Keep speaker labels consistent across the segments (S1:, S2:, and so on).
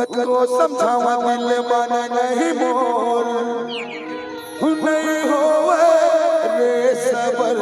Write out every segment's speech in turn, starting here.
S1: कतको समझावा दिल मन नहीं मोर नहीं होवे रे सबर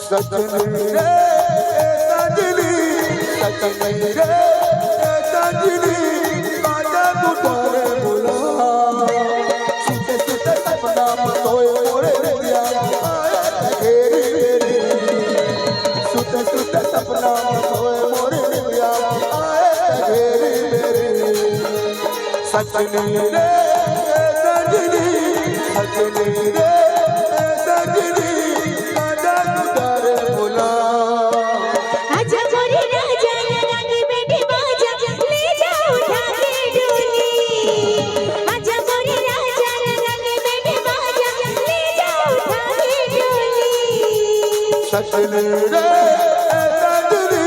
S1: सजनी रे सजनी सजनी रे सजनी आजा तू तारे बुला सुते सुते सपना सोए मोरे दिया घेरी घेरी सुते सुते सपना सोए मोरे दिया घेरी घेरी सजनी रे सजनी सजनी रे सजनी सजनी रे सजनी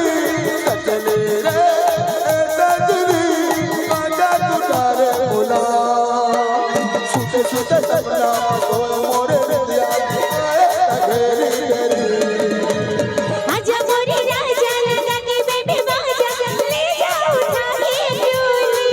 S1: सजनी रे सजनी आजा तू तारे बुला सुते सुते सपना सोए मोरे दिया घेरी घेरी
S2: आजा मोरे राजा लगा के बेबी बाजा ले जा उठा के डोली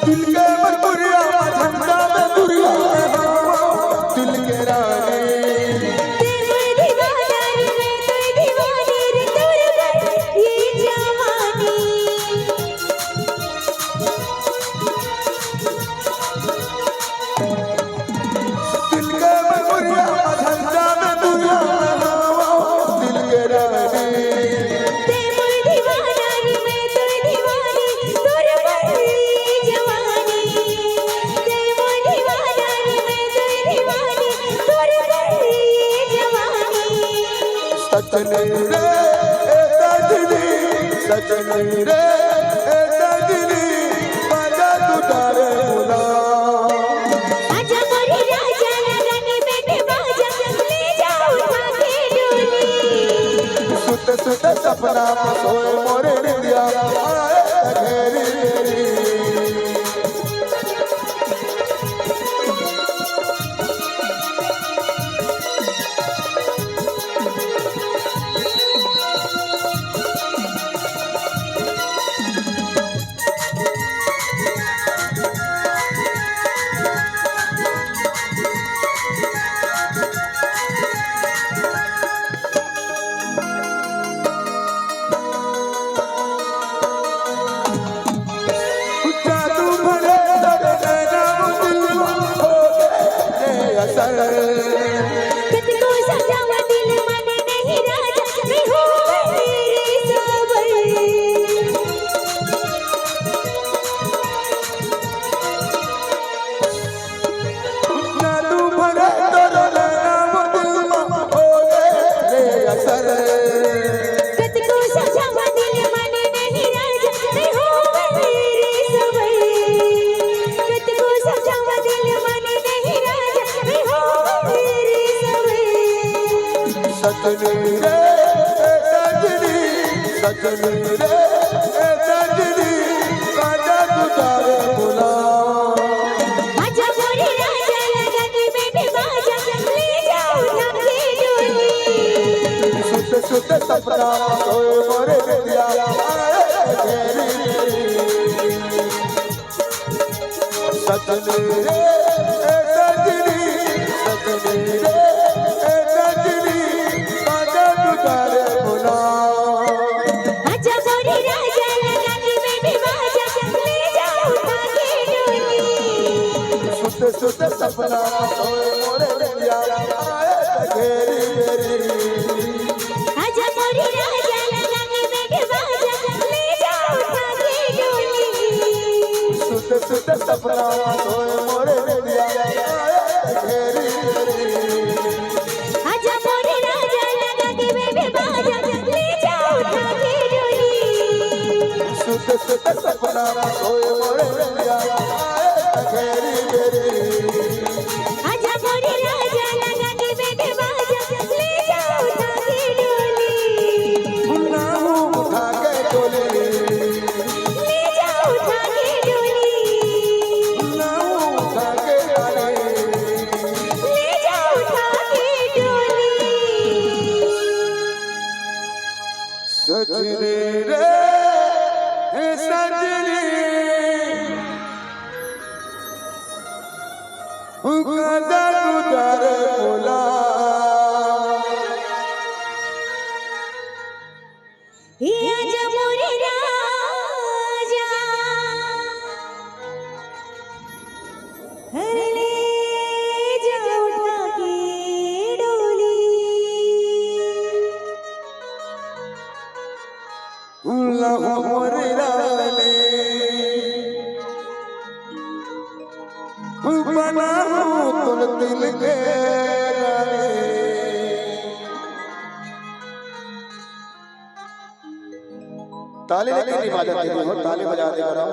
S1: दिल के मधुरिया झंडा में दुरिया दिल के रानी
S2: तेरे दीवानी में कोई दीवानी रे तोरे पर ये जवानी
S1: दिल के मधुरिया झंडा में दुरिया दिल के रानी
S2: तेरे दीवानी में कोई दीवानी तोरे पर ये जवानी तेरे दीवानी में कोई दीवानी तोरे पर ये जवानी
S1: सजनी रे सजनी सजनी रे सजनी आजा तू तारे बुला
S2: आजा मोरे राजा लगा के बेबी बाजा ले जा उठा के डोली
S1: सुते सुते सपना सोए मोरे दिया घेरी घेरी जादू भरे तेरे नाम दिल हो गए असर
S2: कतको सजावा दिल मन नहीं राजा मैं हो मेरे सबर
S1: जादू भरे तेरे नाम दिल हो गए असर
S2: कतको सजावा दिल मन नहीं राजा मैं हो मेरे सबर कतको सजावा दिल मन नहीं राजा मैं हो मेरे सबर
S1: सजनी रे सजनी सजनी रे सजनी आजा तू तारे बुला
S2: आजा मोरे राजा लगा के बेबी बाजा ले जा उठा के डोली
S1: सुते सुते सपना सोए मोरे दिया घेरी घेरी सजनी रे ए सजनी सजनी रे ए सजनी बाजा तुझारे बोला
S2: आजा मोरे राजा लगा के बैठे बाजा ले जाओ उठा के डोली
S1: सुत सुत सपना सोए मोरे रंजिया आए घेरी घेरी
S2: आजा मोरे राजा लगा के बैठे बाजा ले जाओ उठा के डोली
S1: सुत सुत सपना सोए मोरे रंजिया आए घेरी घेरी
S2: आजा मोरे राजा लगा के बैठे बाजा ले जाओ उठा के डोली
S1: सुत सुत सपना सोए मोरे रंजिया आए घेरी घेरी
S2: आजा मोरे राजा लगा के बैठे बाजा ले जाओ उठा के डोली
S1: नाऊ उठा के डोली
S2: ले जाओ उठा के डोली
S1: नाऊ उठा के डाली
S2: ले जाओ उठा के डोली
S1: सजनी रे हे सजनी हुक्का तुझारे बोला
S2: हे आजा मोरे राजा हर ले जाओ उठा के डोली
S1: मोर रानी बनाऊं तुल दिल के रानी ताली लेकिन नहीं बजाते हो ताली बजा दे करो